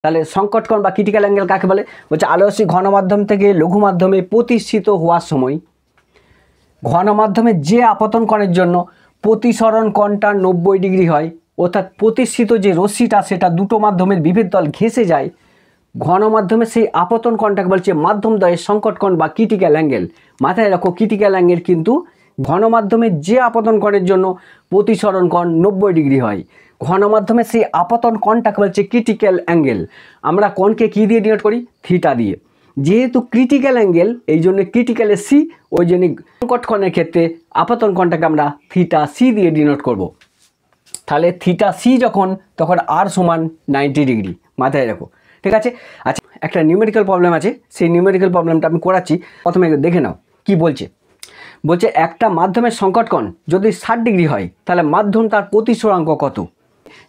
তাহলে সংকট কোণ বা ক্রিটিক্যাল অ্যাঙ্গেল কাকে বলে? বলছে আলোরশ্মি ঘন মাধ্যম থেকে লঘু মাধ্যমে প্রতিষ্ঠিত হওয়ার সময় ঘন মাধ্যমে যে আপতন কোণের জন্য প্রতিসরণ কোণটা 90 ডিগ্রি হয়, অর্থাৎ প্রতিষ্ঠিত যে রশ্মিটা সেটা দুটো মাধ্যমের বিভেদ তল ঘেঁষে যায়, ঘন মাধ্যমে সেই আপতন কোণটাকে বলছে মাধ্যমদ্বয়ের সংকট কোণ বা ক্রিটিক্যাল অ্যাঙ্গেল। মাথায় রাখো, ক্রিটিক্যাল অ্যাঙ্গেল কিন্তু ঘন মাধ্যমে যে আপতন কোণের জন্য প্রতিসরণ কোণ 90 ডিগ্রি হয়, ঘন মাধ্যমে সেই আপতন কোণটাকে বলছে ক্রিটিক্যাল অ্যাঙ্গেল। আমরা কোণকে কী দিয়ে ডিনোট করি? থিটা দিয়ে। যেহেতু ক্রিটিক্যাল অ্যাঙ্গেল, এই জন্য ক্রিটিক্যালের সি, ওই জন্য সংকট কোণের ক্ষেত্রে আপতন কোণটাকে আমরা থিটা সি দিয়ে ডিনোট করব। তাহলে থিটা সি যখন, তখন আর সমান 90 ডিগ্রি। মাথায় রাখো, ঠিক আছে? আচ্ছা, একটা নিউমেরিক্যাল প্রবলেম আছে, সেই নিউমেরিক্যাল প্রবলেমটা আমি করাচ্ছি। প্রথমে দেখে নাও কি বলছে। বলছে একটা মাধ্যমের সংকট কোণ যদি 60 ডিগ্রি হয়, তাহলে মাধ্যম তার প্রতিসরাঙ্ক কত?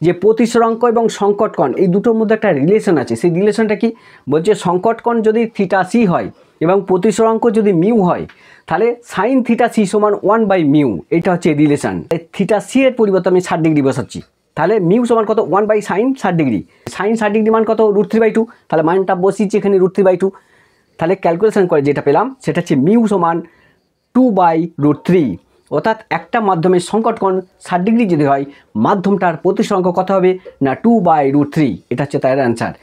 যে প্রতিসরাঙ্ক এবং সংকট কোণ এই দুটোর মধ্যে একটা রিলেশন আছে, সেই রিলেশনটা কি? বলছে সংকট কোণ যদি থিটা সি হয় এবং প্রতিসরাঙ্ক যদি মিউ হয়, তাহলে সাইন থিটা সি সমান 1/μ। এটা হচ্ছে রিলেশন। থিটা সি এর পরিবর্তে আমি 60 ডিগ্রি বসাচ্ছি, তাহলে মিউ সমান কত? 1/sin 60 degree. সাইন 60 ডিগ্রি মান কত? √3/2। তাহলে মানটা বসিয়েছি এখানে √3/2। তাহলে ক্যালকুলেশন করে যেটা পেলাম সেটা হচ্ছে মিউ সমান 2/√3। অর্থাৎ একটা মাধ্যমের সংকট কোণ 60 ডিগ্রি যদি হয়, মাধ্যমটার প্রতিসরাঙ্ক কত হবে? না 2/√3। এটা হচ্ছে তার অ্যান্সার।